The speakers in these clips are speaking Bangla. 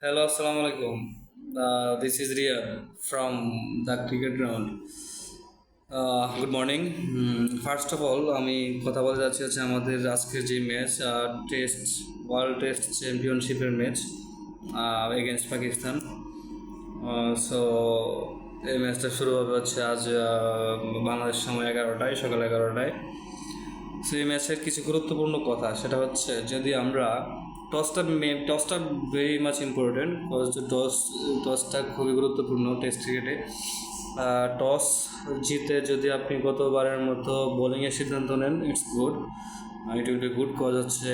Hello, Assalamu alaikum. This is Riyad from the cricket ground. Good morning. First of all আমি কথা বলতে যাচ্ছি হচ্ছে আমাদের আজকের যে ম্যাচ, টেস্ট ওয়ার্ল্ড টেস্ট চ্যাম্পিয়নশিপের ম্যাচ এগেনস্ট পাকিস্তান। সো এই ম্যাচটা শুরু হবে হচ্ছে আজ বাংলাদেশ সময় 11টায়, সকাল 11টায়। সো এই ম্যাচের কিছু গুরুত্বপূর্ণ কথা, সেটা হচ্ছে যদি আমরা টসটা ভেরি মাচ ইম্পর্টেন্ট, টসটা খুবই গুরুত্বপূর্ণ টেস্ট ক্রিকেটে। টস জিতে যদি আপনি গতবারের মতো বোলিংয়ের সিদ্ধান্ত নেন, it's good, it will be good. Cause হচ্ছে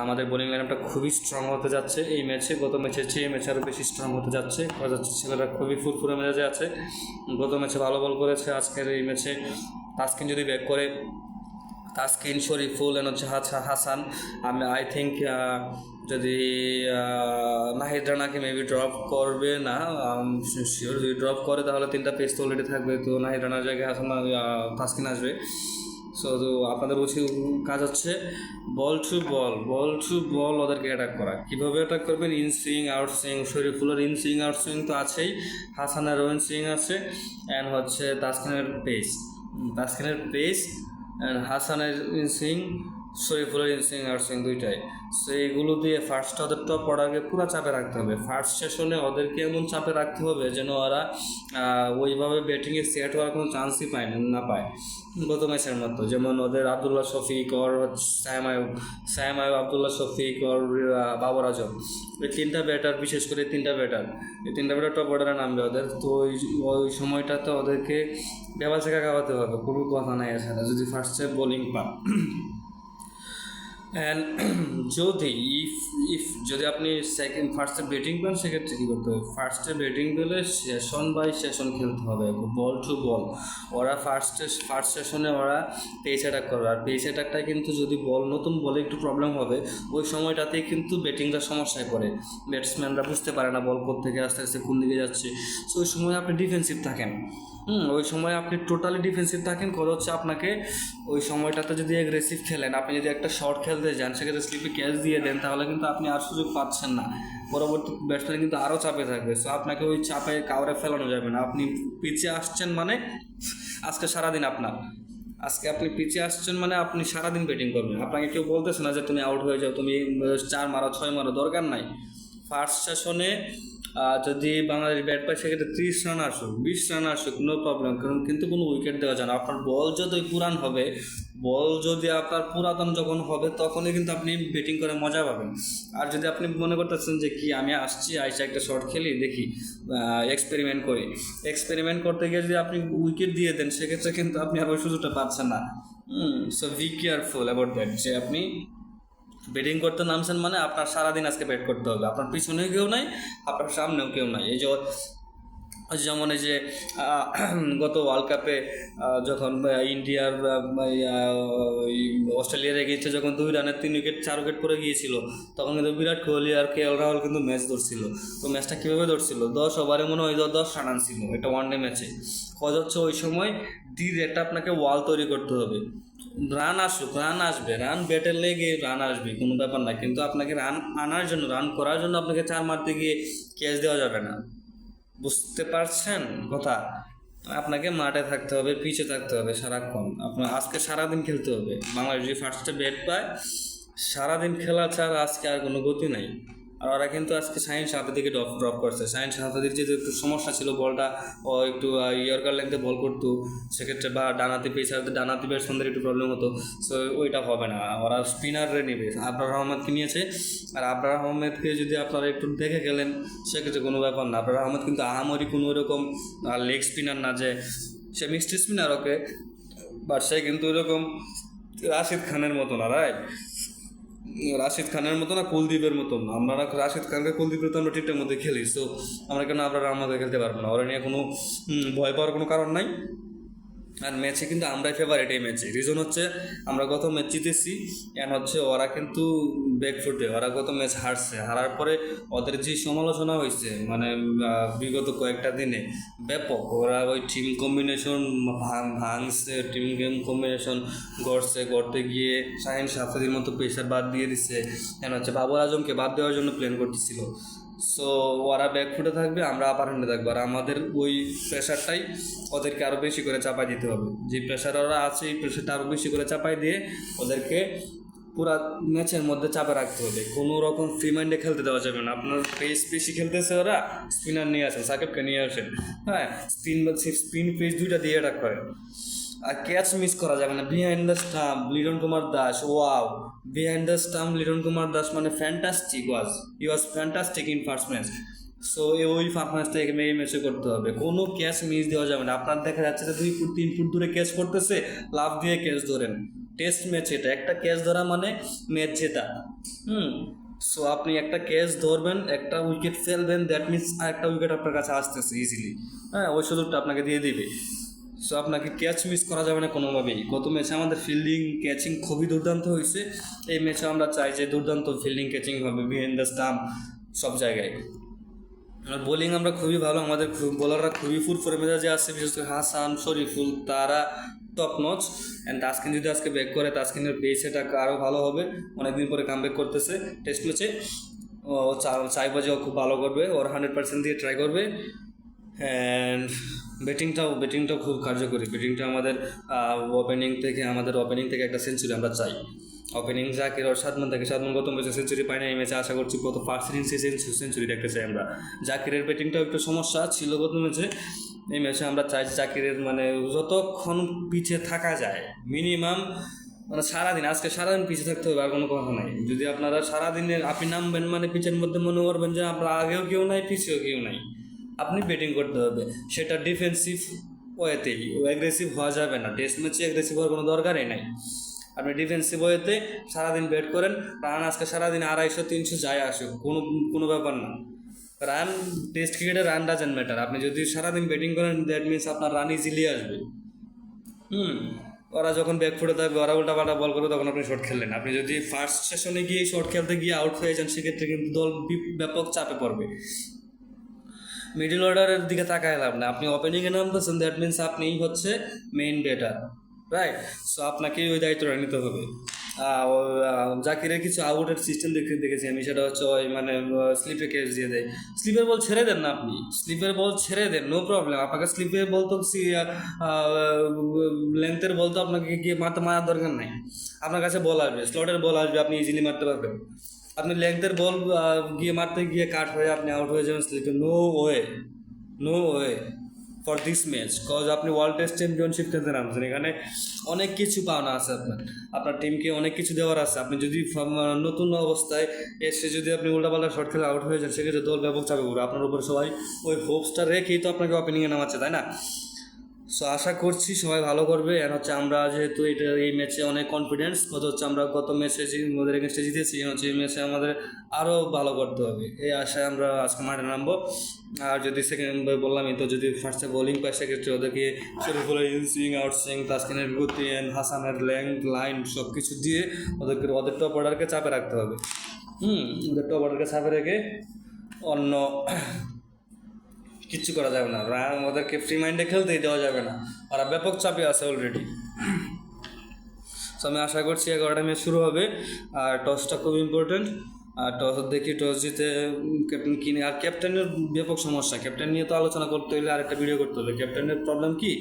আমাদের বোলিং লাইনআপটা খুবই স্ট্রং হতে যাচ্ছে এই ম্যাচে, গত ম্যাচের চেয়ে ম্যাচে আরও বেশি স্ট্রং হতে যাচ্ছে। কজ হচ্ছে ছেলেরা খুবই ফুরফুরে মেজাজে আছে, গত ম্যাচে ভালো বল করেছে। আজকের এই ম্যাচে তাসকিন যদি ব্যাক করে, তাসকিন, শরীফুল এন্ড হচ্ছে হাসান, আমি আই থিঙ্ক যদি নাহিদ রানাকে মেবি ড্রপ করবে না, শিওর যদি ড্রপ করে তাহলে 3টা পেস তো অলরেডি থাকবে, তো নাহিদ রানার জায়গায় হাসান তাসকিন আসবে। সো আপনাদের উচিত কাজ হচ্ছে বল ওদেরকে অ্যাটাক করা। কীভাবে অ্যাটাক করবেন? In swing, out swing. শরীফুলের ইন সুইং আউট সুইং তো আছেই, হাসানের ইন সুইং আছে, অ্যান্ড হচ্ছে তাসকিনের পেস অ্যান্ড হাসানের ইনসুইং, শরীফুলের ইনসুইং আর সুইং দুইটাই। সো এইগুলো দিয়ে ফার্স্ট ওদের টপ অর্ডারকে পুরো চাপে রাখতে হবে। ফার্স্ট সেশনে ওদেরকে এমন চাপে রাখতে হবে যেন ওরা ওইভাবে ব্যাটিংয়ে সেট হওয়ার কোনো চান্সই না পায় গত ম্যাচের মতো। যেমন ওদের আবদুল্লাহ শফিক ওর সায়াম আয়ুব, আবদুল্লাহ শফিক ওর বাবর আজম, এই 3টা ব্যাটার, বিশেষ করে এই 3টা ব্যাটার টপ অর্ডারে নামবে ওদের। তো ওই সময়টাতে ওদেরকে বেবা শেখা খাওয়াতে হবে, কোনো কথা নাই এছাড়া, যদি ফার্স্টে বোলিং পান। অ্যান্ড যদি আপনি ফার্স্টে ব্যাটিং পান, সেক্ষেত্রে কী করতে হবে? ফার্স্টে ব্যাটিং পেলে সেশন বাই সেশন খেলতে হবে, বল টু বল। ওরা ফার্স্ট সেশনে ওরা পেস অ্যাটাক করবে, আর পেস অ্যাটাকটায় কিন্তু যদি নতুন বলে একটু প্রবলেম হবে, ওই সময়টাতেই কিন্তু ব্যাটিংটা সমস্যায় পড়ে। ব্যাটসম্যানরা বুঝতে পারে না বল কোত্থেকে আস্তে আস্তে কোন দিকে যাচ্ছে। সো ওই সময় আপনি ডিফেন্সিভ থাকেন, ওই সময় আপনি টোটালি ডিফেন্সিভ থাকেন। কথা হচ্ছে আপনাকে ওই সময়টাতে যদি অ্যাগ্রেসিভ খেলেন, আপনি যদি একটা শর্ট খেলতে যান, সেক্ষেত্রে স্লিপে ক্যাচ দিয়ে দেন, তাহলে কিন্তু আপনি আর সুযোগ পাচ্ছেন না, পরবর্তী ব্যাটসম্যান কিন্তু আরও চাপে থাকবে। সো আপনাকে ওই চাপে কাউরে ফেলানো যাবে না। আপনি পিছিয়ে আসছেন মানে আজকে সারাদিন আজকে আপনি পিছিয়ে আসছেন মানে আপনি সারাদিন ব্যাটিং করবেন। আপনাকে কেউ বলতেছে না যে তুমি আউট হয়ে যাও, তুমি 4 মারো 6 মারো, দরকার নাই। ফার্স্ট সেশনে যদি বাংলাদেশ ব্যাট পায়, সেক্ষেত্রে 30 রান আসুক, 20 রান আসুক, নো প্রবলেম, কারণ কিন্তু কোনো উইকেট দেওয়া যায় না। আপনার বল যদি আপনার পুরাতন যখন হবে, তখনই কিন্তু আপনি ব্যাটিং করে মজা পাবেন। আর যদি আপনি মনে করতেছেন যে কি আমি আসছি, আইসা একটা শট খেলি, দেখি এক্সপেরিমেন্ট করতে গিয়ে যদি আপনি উইকেট দিয়ে দেন, সেক্ষেত্রে কিন্তু আপনি আর ওই সুযোগটা পাচ্ছেন না। So be careful about that, যে আপনি ব্যাটিং করতে নামছেন মানে আপনার সারাদিন আজকে ব্যাট করতে হবে। আপনার পিছনেও কেউ নাই, আপনার সামনেও কেউ নাই। যেমন এই যে গত ওয়ার্ল্ড কাপে যখন ইন্ডিয়ার অস্ট্রেলিয়ার এগেইনস্টে যখন 2 রানের 3 উইকেট 4 উইকেট পড়ে গিয়েছিল, তখন কিন্তু বিরাট কোহলি আর কেএল রাহুল কিন্তু ম্যাচ ধরছিল। তো ম্যাচটা কীভাবে ধরছিল? 10 ওভারে মনে হয় 10 রান আনছিল, একটা ওয়ানডে ম্যাচে। কথা হচ্ছে ওই সময় একটা আপনাকে ওয়াল তৈরি করতে হবে। রান আসুক, রান আসবে, রান ব্যাটের লেগে রান আসবে, কোনো ব্যাপার না, কিন্তু আপনাকে রান করার জন্য আপনাকে 4 মারতে গিয়ে ক্যাচ দেওয়া যাবে না। বুঝতে পারছেন কথা? আপনাকে মাঠে থাকতে হবে, পিছে থাকতে হবে সারাক্ষণ। আপনার আজকে সারাদিন খেলতে হবে। বাংলাদেশ যদি ফার্স্টে ব্যাট পায়, সারাদিন খেলা ছাড়া আজকে আর কোনো গতি নাই। আর ওরা কিন্তু আজকে শাহিন শাহজাদিকে ড্রপ করছে। শাহিন শাহজাদির যে একটু সমস্যা ছিল, বলটা ও একটু ইয়র্কার লেন্থে বল করতো, সেক্ষেত্রে বা ডানাতি ব্যাটসম্যানদের একটু প্রবলেম হতো। সো ওইটা হবে না, ওরা স্পিনারে নেবে। আবরার আহমেদকে নিয়েছে, আর আবরার আহমেদকে যদি আপনারা একটু দেখে গেলেন, সেক্ষেত্রে কোনো ব্যাপার না। আবরার আহমেদ কিন্তু আহামরি কোনো এরকম লেগ স্পিনার না যে সে মিক্সড স্পিনার, ওকে, বাট সে কিন্তু ওইরকম রাশিদ খানের মতো না, রাশিদ খানের মতো না, কুলদীপের মতো না। আমরা রাশিদ খানকে, কুলদীপের তো আমরা ঠিকঠাক মধ্যে খেলি। সো আমরা কেন আমরা আমাদের খেলতে পারবো না? ওরা নিয়ে কোনো ভয় পাওয়ার কোনো কারণ নাই। আর ম্যাচে কিন্তু আমরাই ফেভারিট এই ম্যাচে। রিজন হচ্ছে আমরা গত ম্যাচ জিতেছি, অ্যান্ড হচ্ছে ওরা কিন্তু ব্যাকফুটে, ওরা গত ম্যাচ হারার পরে ওদের যে সমালোচনা হয়েছে, মানে বিগত কয়েকটা দিনে ব্যাপক, ওরা ওই টিম কম্বিনেশন ভাঙছে, টিম গেম কম্বিনেশন করতে গিয়ে শাহিন শাহজাদির মতো পেসার বাদ দিয়ে দিচ্ছে, অ্যান্ড হচ্ছে বাবর আজমকে বাদ দেওয়ার জন্য প্ল্যান করতেছিল। সো ওরা ব্যাকফুটে থাকবে, আমরা আপার হ্যান্ডে থাকবো, আর আমাদের ওই প্রেশারটাই ওদেরকে আরও বেশি করে চাপাই দিতে হবে। যে প্রেশার ওরা আছে এই প্রেশারটা আরও বেশি করে চাপাই দিয়ে ওদেরকে পুরা ম্যাচের মধ্যে চাপে রাখতে হবে। কোনো রকম ফ্রি মাইন্ডে খেলতে দেওয়া যাবে না। আপনার পেস বেশি খেলতেছে ওরা, স্পিনার নিয়ে আসেন, সাকিবকে নিয়ে আসেন, হ্যাঁ স্পিন পেস দুইটা দিয়ে অ্যাটাক করেন। আর ক্যাচ মিস করা যাবে না। Behind the stump Liton Kumar Das, wow, behind the stump Liton Kumar Das মানে fantastic, he was fantastic in first match. So ওই পারফরমেন্সটা এই ম্যাচে করতে হবে, কোনো ক্যাচ মিস দেওয়া যাবে না। আপনার দেখা যাচ্ছে যে 2 ফুট 3 ফুট দূরে ক্যাচ করতেছে, লাভ দিয়ে ক্যাচ ধরেন। টেস্ট ম্যাচ এটা, একটা ক্যাচ ধরা মানে ম্যাচ জেতা। সো আপনি একটা ক্যাচ ধরবেন, একটা উইকেট ফেলবেন, দ্যাট মিনস একটা উইকেট আপনার কাছে আসতেছে ইজিলি, হ্যাঁ, ওই সুযোগটা আপনাকে দিয়ে দিবে। সো আপনাকে ক্যাচ মিস করা যাবে না কোনোভাবেই। গত ম্যাচে আমাদের ফিল্ডিং ক্যাচিং খুবই দুর্দান্ত হয়েছে, এই ম্যাচে আমরা চাই যে দুর্দান্ত ফিল্ডিং ক্যাচিং হবে বিহাইন্ড দ্য স্টাম্প সব জায়গায়। আর বোলিং আমরা খুবই ভালো, আমাদের বোলাররা খুবই ফুরফুরে মেজাজে আছে, বিশেষ করে হাসান, শরীফুল, তারা টপ নচ। অ্যান্ড তাসকিন যদি আজকে ব্যাক করে, তাসকিনের পেস এটা আরও ভালো হবে, অনেকদিন পরে কাম ব্যাক করতেছে টেস্ট ম্যাচে। ও চাইবো যে ও খুব ভালো করবে, ওর 100% দিয়ে ট্রাই করবে। অ্যান্ড ব্যাটিংটাও খুব কার্যকরী। ব্যাটিংটা আমাদের ওপেনিং থেকে একটা সেঞ্চুরি আমরা চাই। ওপেনিং জাকির আর সাদমান থাকে, সাদমান গত ম্যাচে সেঞ্চুরি পায় না, এই ম্যাচে আশা করছি কত ফার্স্ট ইনিংসে সেঞ্চুরি দেখতে চাই আমরা। জাকিরের ব্যাটিংটাও একটু সমস্যা ছিল গত ম্যাচে, এই ম্যাচে আমরা চাই জাকিরের মানে যতক্ষণ পিছিয়ে থাকা যায় মিনিমাম, মানে সারাদিন, আজকে সারাদিন পিছিয়ে থাকতে হবে, আর কোনো কথা নাই। যদি আপনারা সারাদিনের আপনি নামবেন মানে পিচের মধ্যে মনে করবেন যে আমরা আগেও কেউ নাই পিছিয়েও কেউ নাই, আপনি ব্যাটিং করতে হবে, সেটা ডিফেন্সিভ ওয়েতেই, অ্যাগ্রেসিভ হওয়া যাবে না। টেস্ট ম্যাচে অ্যাগ্রেসিভ হওয়ার কোনো দরকারই নাই। আপনি ডিফেন্সিভ ওয়েতে সারাদিন ব্যাট করেন, রান আজকে সারাদিন 250-300 যায় আসুক, কোনো ব্যাপার না। রান টেস্ট ক্রিকেটে রান ডাজেন্ট ম্যাটার। আপনি যদি সারাদিন ব্যাটিং করেন দ্যাট মিনস আপনার রান ইজিলি আসবে। ওরা যখন ব্যাকফুটে থাকবে, ওরা উল্টাপাল্টা বল করবে, তখন আপনি শর্ট খেললেন। আপনি যদি ফার্স্ট সেশনে গিয়ে শর্ট খেলতে গিয়ে আউট হয়ে যান, সেক্ষেত্রে কিন্তু দল ব্যাপক চাপে পড়বে। মিডল অর্ডারের দিকে তাকায় লাভ না। আপনি ওপেনিংয়ে নামতেছেন, দ্যাট মিনস আপনিই হচ্ছে মেইন ব্যাটার, রাইট? সো আপনাকেই ওই দায়িত্বটা নিতে হবে। জাকিরের কিছু আউটের সিস্টেম দেখেছি আমি, সেটা হচ্ছে ওই মানে স্লিপে ক্যাচ দিয়ে দেয়। স্লিপের বল ছেড়ে দেন না, আপনি স্লিপের বল ছেড়ে দেন, নো প্রবলেম। আপনাকে স্লিপের বল তো লেন্থের বল তো আপনাকে গিয়ে মারার দরকার নাই। আপনার কাছে বল আসবে, স্লটের বল আসবে, আপনি ইজিলি মারতে পারবেন। আপনি লেন্থের বল গিয়ে মারতে গিয়ে কাট হয়ে আপনি আউট হয়ে যাবেন স্লিপে, no way for this match. Cause আপনি ওয়ার্ল্ড টেস্ট চ্যাম্পিয়নশিপ খেলতে নামছেন, এখানে অনেক কিছু পাওনা আছে, আপনার টিমকে অনেক কিছু দেওয়ার আছে। আপনি যদি নতুন অবস্থায় এসে যদি আপনি উল্টাপাল্টা শর্ট খেলে আউট হয়ে যান, সেক্ষেত্রে দল ব্যাপক চাপে পড়বে আপনার উপর। সবাই ওই হোপসটা রেখেই তো আপনাকে ওপেনিংয়ে নামাচ্ছে, তাই না? সো আশা করছি সবাই ভালো করবে। আর হচ্ছে আমরা যেহেতু এই ম্যাচে অনেক কনফিডেন্স, আমরা গত ম্যাচে ওদের এগেনস্টে জিতেছি, হচ্ছে এই ম্যাচে আমাদের আরও ভালো করতে হবে, এই আশায় আমরা আজকে মাঠে নামবো। আর যদি সেকেন্ড বললামই তো, যদি ফার্স্টে বোলিং পায় সেক্ষেত্রে ওদেরকে শরীফুলের ইনসুইং, আউটসুইং, তাসকিনের গতি, হাসানের লেংথ, লাইন সব কিছু দিয়ে ওদের টপ অর্ডারকে চাপে রাখতে হবে। ওদের টপ অর্ডারকে চাপে রেখে অন্য কিচ্ছু করা যাবে না। ওদেরকে ফ্রি মাইন্ডে খেলতেই দেওয়া যাবে না, ওরা ব্যাপক চাপে আছে অলরেডি। তো আমি আশা করছি 11টা ম্যাচ শুরু হবে, আর টসটা খুব ইম্পর্টেন্ট। আর টস জিতে ক্যাপ্টেন কিনে। আর ক্যাপ্টেনের ব্যাপক সমস্যা, ক্যাপ্টেন নিয়ে তো আলোচনা করতে হলে আরেকটা ভিডিও করতে হবে। ক্যাপ্টেনের প্রবলেম কি,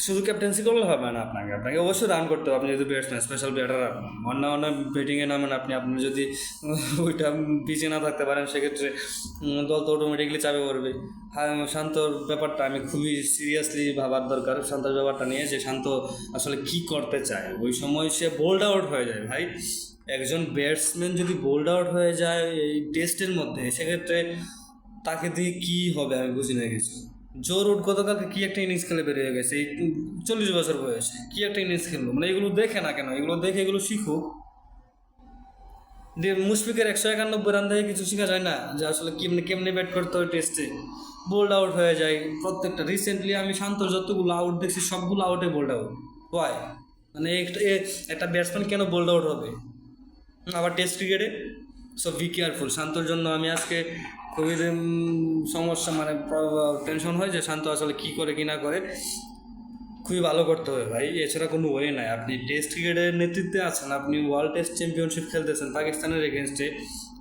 শুধু ক্যাপ্টেন্সি করলে হবে না, আপনাকে অবশ্যই রান করতে হবে। আপনি যদি ব্যাটসম্যান, স্পেশাল ব্যাটার, অন্য ব্যাটিংয়ে নামেন, আপনি যদি ওইটা পিছিয়ে না থাকতে পারেন, সেক্ষেত্রে দল তো অটোমেটিকলি চাপে পড়বে। শান্তর ব্যাপারটা আমি খুবই সিরিয়াসলি ভাবার দরকার, শান্তর ব্যাপারটা নিয়ে, যে শান্ত আসলে কি করতে চায়। ওই সময় সে বোল্ড আউট হয়ে যায় ভাই। একজন ব্যাটসম্যান যদি বোল্ড আউট হয়ে যায় এই টেস্টের মধ্যে, সেক্ষেত্রে তাকে দিয়ে কী হবে আমি বুঝি না কিছু। জো রুট গতকালকে কী একটা ইনিংস খেলে বেরিয়ে গেছে, এই 40 বছর বয়সে কী একটা ইনিংস খেললো। মানে এগুলো দেখে না কেন, এগুলো দেখে এগুলো শিখুক। মুশফিকের 191 রান থেকে কিছু শেখা যায় না, যে আসলে কেমনে ব্যাট করতে হয় টেস্টে। বোল্ড আউট হয়ে যায় প্রত্যেকটা। রিসেন্টলি আমি শান্তর যতগুলো আউট দেখছি সবগুলো আউটে বোল্ড আউট। ওয়াই? মানে একটা ব্যাটসম্যান কেন বোল্ড আউট হবে আবার টেস্ট ক্রিকেটে? So be careful. শান্তর জন্য আমি আজকে খুবই সমস্যা, মানে টেনশন হয় যে শান্ত আসলে কী করে কি না করে। খুবই ভালো করতে হবে ভাই, এছাড়া কোনো ওয়ে নাই। আপনি টেস্ট ক্রিকেটের নেতৃত্বে আছেন, আপনি ওয়ার্ল্ড টেস্ট চ্যাম্পিয়নশিপ খেলতেছেন পাকিস্তানের এগেনস্টে,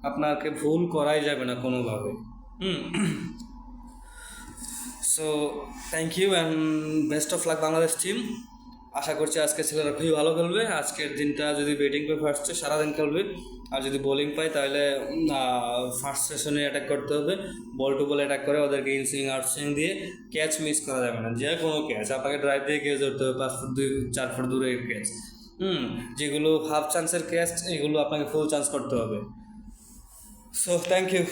আপনাকে ভুল করাই যাবে না কোনোভাবে। So thank you and best of luck Bangladesh team. আশা করছি আজকে ছেলেরা খুবই ভালো খেলবে। আজকের দিনটা যদি ব্যাটিং পাই ফার্স্টে সারাদিন খেলবে, আর যদি বোলিং পাই তাহলে ফার্স্ট সেশনে অ্যাটাক করতে হবে, বল টু বল অ্যাটাক করে ওদেরকে ইন সুইং আউট সুইং দিয়ে ক্যাচ মিস করা যাবে না। যে কোনো ক্যাচ আপনাকে ড্রাইভ দিয়ে ক্যাচ ধরতে হবে, 5 ফুট 4 ফুট দূরের ক্যাচ। যেগুলো হাফ চান্সের ক্যাচ এগুলো আপনাকে ফুল চান্স করতে হবে। So thank you.